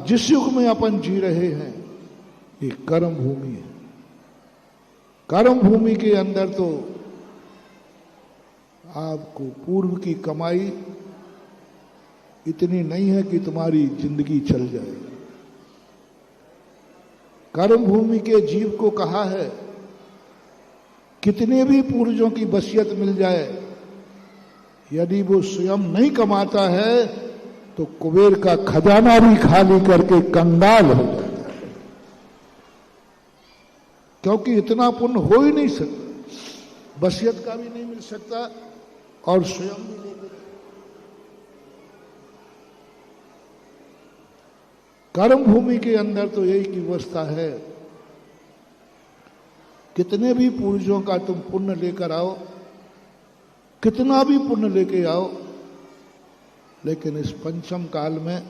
जिस युग में अपन जी रहे हैं ये कर्म भूमि है। कर्म भूमि के अंदर तो आपको पूर्व की कमाई इतनी नहीं है कि तुम्हारी जिंदगी चल जाए। कर्म भूमि के जीव को कहा है कितने भी पूर्वजों की वसीयत मिल जाए, यदि वो स्वयं नहीं कमाता है तो कुबेर का खजाना भी खाली करके कंगाल हो जाता है, क्योंकि इतना पुण्य हो ही नहीं सकता, वसीयत का भी नहीं मिल सकता और स्वयं भी लेकर। कर्म भूमि के अंदर तो यही की व्यवस्था है, कितने भी पूर्वजों का तुम पुण्य लेकर आओ, कितना भी पुण्य लेके आओ, लेकिन इस पंचम काल में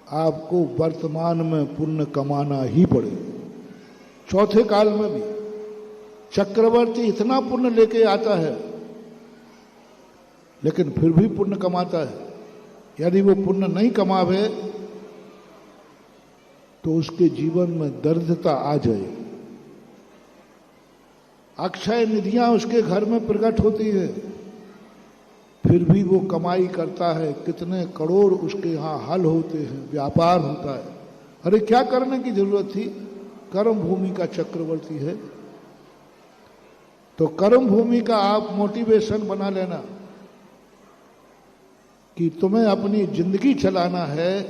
आपको वर्तमान में पुण्य कमाना ही पड़ेगा। चौथे काल में भी चक्रवर्ती इतना पुण्य लेके आता है लेकिन फिर भी पुण्य कमाता है। यदि वो पुण्य नहीं कमावे तो उसके जीवन में दरिद्रता आ जाए। अक्षय निधियां उसके घर में प्रकट होती है, फिर भी वो कमाई करता है, कितने करोड़ उसके यहाँ हल होते हैं, व्यापार होता है। अरे क्या करने की जरूरत थी, कर्म भूमि का चक्रवर्ती है। तो कर्म भूमि का आप मोटिवेशन बना लेना कि तुम्हें अपनी जिंदगी चलाना है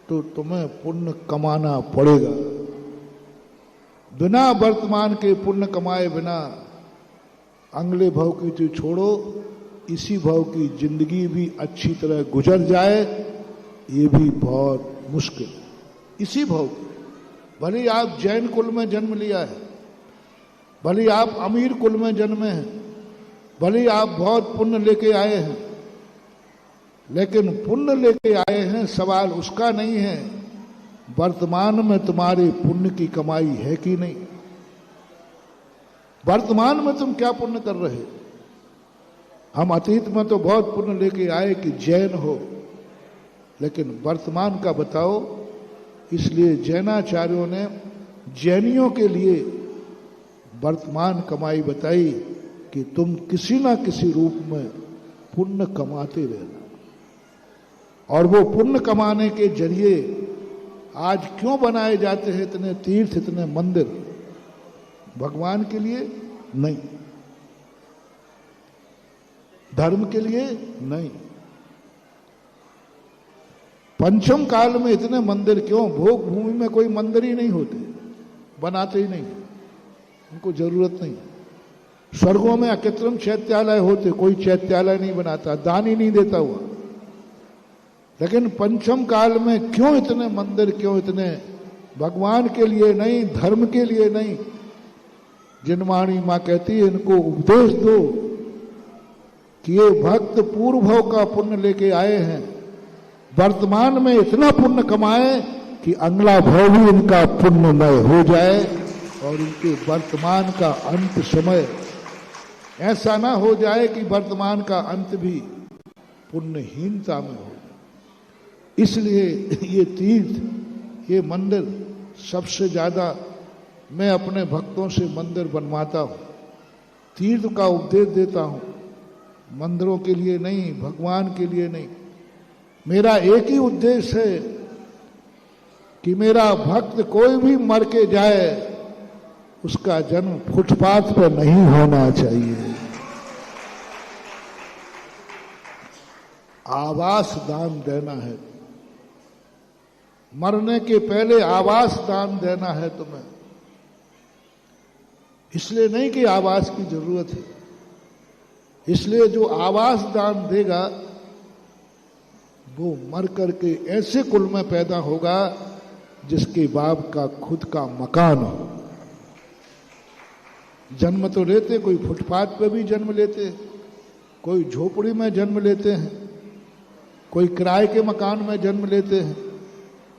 तो तुम्हें पुण्य कमाना पड़ेगा। बिना वर्तमान के पुण्य कमाए बिना अगले भव की तो छोड़ो, इसी भव की जिंदगी भी अच्छी तरह गुजर जाए ये भी बहुत मुश्किल है। इसी भव की, भले ही आप जैन कुल में जन्म लिया है, भले ही आप अमीर कुल में जन्मे हैं, भले ही आप बहुत पुण्य लेके आए हैं, लेकिन पुण्य लेके आए हैं, सवाल उसका नहीं है वर्तमान में तुम्हारे पुण्य की कमाई है कि नहीं। वर्तमान में तुम क्या पुण्य कर रहे हो। हम अतीत में तो बहुत पुण्य लेके आए कि जैन हो, लेकिन वर्तमान का बताओ। इसलिए जैनाचार्यों ने जैनियों के लिए वर्तमान कमाई बताई कि तुम किसी ना किसी रूप में पुण्य कमाते रहना। और वो पुण्य कमाने के जरिए आज क्यों बनाए जाते हैं इतने तीर्थ, इतने मंदिर? भगवान के लिए नहीं, धर्म के लिए नहीं। पंचम काल में इतने मंदिर क्यों? भोग भूमि में कोई मंदिर ही नहीं होते, बनाते ही नहीं, उनको जरूरत नहीं। स्वर्गों में अकृत्रिम चैत्यालय होते, कोई चैत्यालय नहीं बनाता, दान ही नहीं देता हुआ। लेकिन पंचम काल में क्यों इतने मंदिर, क्यों इतने? भगवान के लिए नहीं, धर्म के लिए नहीं। जिनवाणी माँ कहती है इनको उपदेश दो कि ये भक्त पूर्व भव का पुण्य लेके आए हैं, वर्तमान में इतना पुण्य कमाए कि अगला भव भी इनका पुण्यमय हो जाए और इनके वर्तमान का अंत समय ऐसा ना हो जाए कि वर्तमान का अंत भी पुण्यहीनता में हो। इसलिए ये तीर्थ, ये मंदिर सबसे ज्यादा मैं अपने भक्तों से मंदिर बनवाता हूँ, तीर्थ का उपदेश देता हूँ, मंदिरों के लिए नहीं, भगवान के लिए नहीं। मेरा एक ही उद्देश्य है कि मेरा भक्त कोई भी मर के जाए उसका जन्म फुटपाथ पर नहीं होना चाहिए। आवास दान देना है, मरने के पहले आवास दान देना है तुम्हें। इसलिए नहीं कि आवास की जरूरत है, इसलिए जो आवास दान देगा वो मर करके ऐसे कुल में पैदा होगा जिसके बाप का खुद का मकान हो। जन्म तो लेते, कोई फुटपाथ पे भी जन्म लेते, कोई झोपड़ी में जन्म लेते हैं, कोई किराए के मकान में जन्म लेते हैं,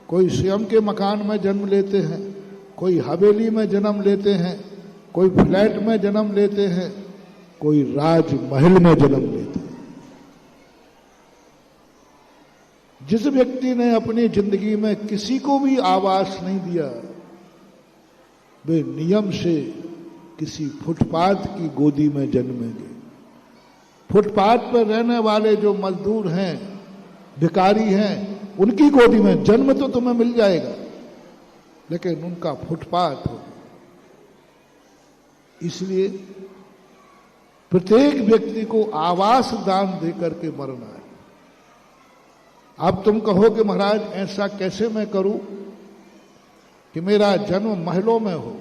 कोई स्वयं के मकान में जन्म लेते हैं, कोई हवेली में जन्म लेते हैं, कोई फ्लैट में जन्म लेते हैं, कोई राजमहल में जन्म लेते हैं। जिस व्यक्ति ने अपनी जिंदगी में किसी को भी आवास नहीं दिया, वे नियम से किसी फुटपाथ की गोदी में जन्मेंगे। फुटपाथ पर रहने वाले जो मजदूर हैं, भिखारी हैं, उनकी गोदी में जन्म तो तुम्हें मिल जाएगा, लेकिन उनका फुटपाथ हो। इसलिए प्रत्येक व्यक्ति को आवास दान देकर के मरना है। अब तुम कहो कि महाराज ऐसा कैसे मैं करूं कि मेरा जन्म महलों में हो,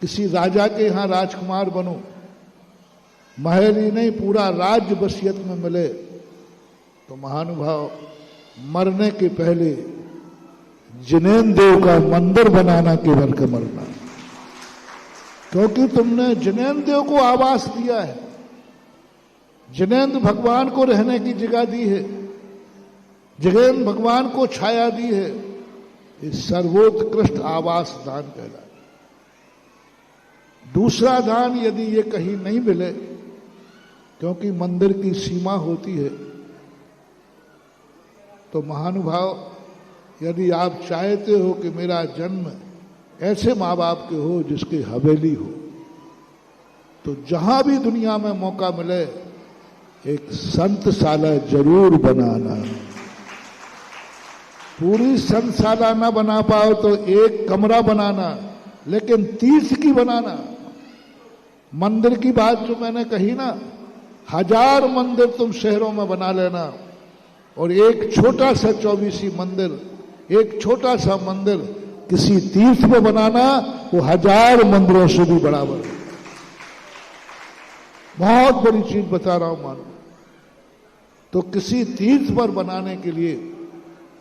किसी राजा के यहां राजकुमार बनूं, महल ही नहीं पूरा राज्य वसीयत में मिले, तो महानुभाव मरने के पहले जिनेन्द्र देव का मंदिर बनाना केवल के मरना, क्योंकि तुमने जिनेन्द्र देव को आवास दिया है, जिनेन्द्र भगवान को रहने की जगह दी है, जिनेन्द्र भगवान को छाया दी है। इस सर्वोत्कृष्ट आवास दान कहलाए। दूसरा दान यदि ये कहीं नहीं मिले, क्योंकि मंदिर की सीमा होती है, तो महानुभाव यदि आप चाहते हो कि मेरा जन्म ऐसे माँ बाप के हो जिसकी हवेली हो, तो जहां भी दुनिया में मौका मिले एक संतशाला जरूर बनाना। पूरी संतशाला ना बना पाओ तो एक कमरा बनाना, लेकिन तीर्थ की बनाना। मंदिर की बात जो मैंने कही ना, 1000 मंदिर तुम शहरों में बना लेना, और एक छोटा सा 24 मंदिर, एक छोटा सा मंदिर किसी तीर्थ में बनाना, वो 1000 मंदिरों से भी बराबर है। बहुत बड़ी चीज बता रहा हूं मानो। तो किसी तीर्थ पर बनाने के लिए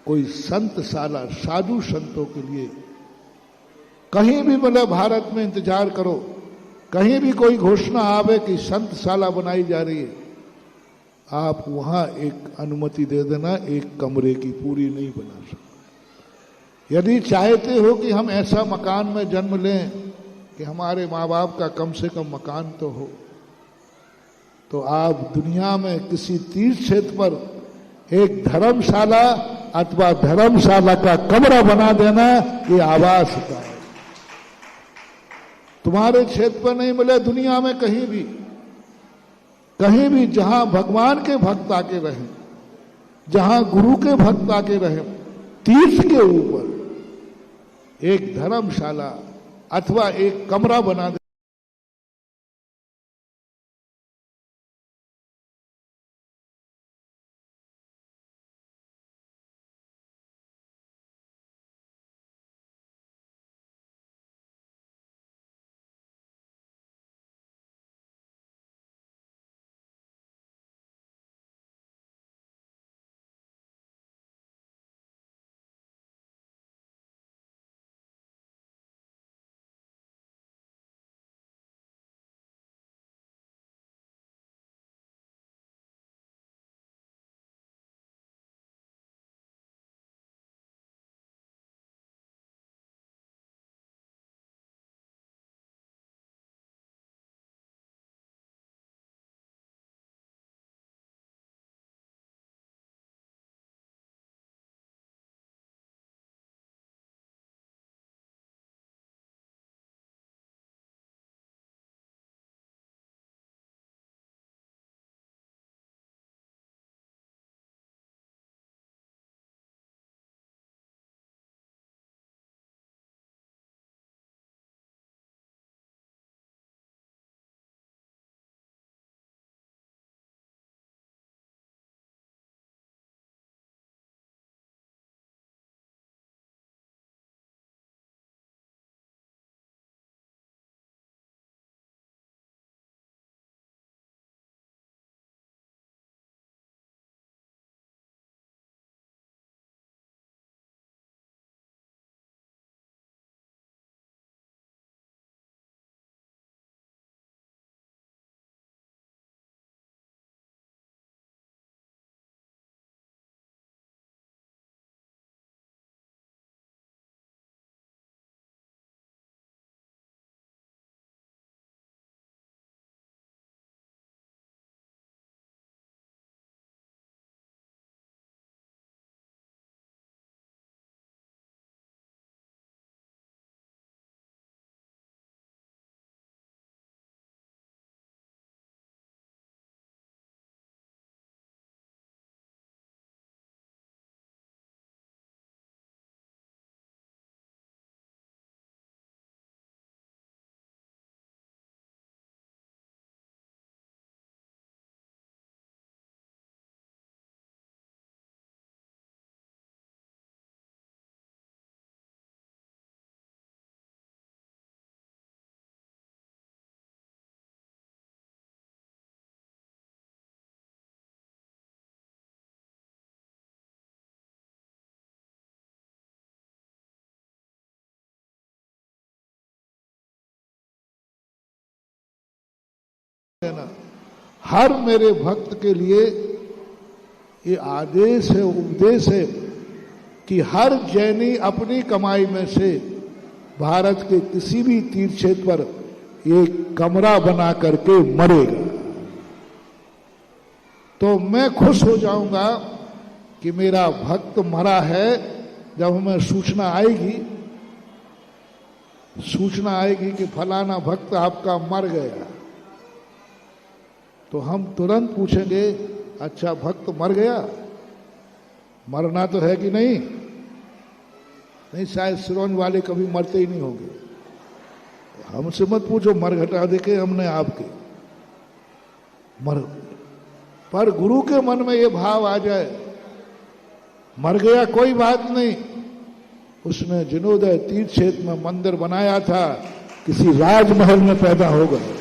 कोई संतशाला, साधु संतों के लिए कहीं भी मतलब भारत में इंतजार करो, कहीं भी कोई घोषणा आवे कि संतशाला बनाई जा रही है, आप वहां एक अनुमति दे देना, एक कमरे की, पूरी नहीं बना सकते। यदि चाहते हो कि हम ऐसा मकान में जन्म लें कि हमारे माँ बाप का कम से कम मकान तो हो, तो आप दुनिया में किसी तीर्थ क्षेत्र पर एक धर्मशाला अथवा धर्मशाला का कमरा बना देना, ये आवास का है। तुम्हारे क्षेत्र पर नहीं मिले, दुनिया में कहीं भी, कहीं भी जहां भगवान के भक्त आके रहें, जहां गुरु के भक्त आके रहें, तीर्थ के ऊपर एक धर्मशाला अथवा एक कमरा बना दे। ना, हर मेरे भक्त के लिए ये आदेश है, उपदेश है कि हर जैनी अपनी कमाई में से भारत के किसी भी तीर्थ क्षेत्र पर एक कमरा बना करके मरेगा। तो मैं खुश हो जाऊंगा कि मेरा भक्त मरा है। जब हमें सूचना आएगी कि फलाना भक्त आपका मर गया, तो हम तुरंत पूछेंगे, अच्छा भक्त मर गया, मरना तो है कि नहीं? नहीं, शायद सिरोंज वाले कभी मरते ही नहीं होंगे। हमसे मत पूछो, मर घटा देखे हमने आपके, मर। पर गुरु के मन में ये भाव आ जाए, मर गया कोई बात नहीं, उसने जिनोदय तीर्थ क्षेत्र में मंदिर बनाया था, किसी राजमहल में पैदा हो गया।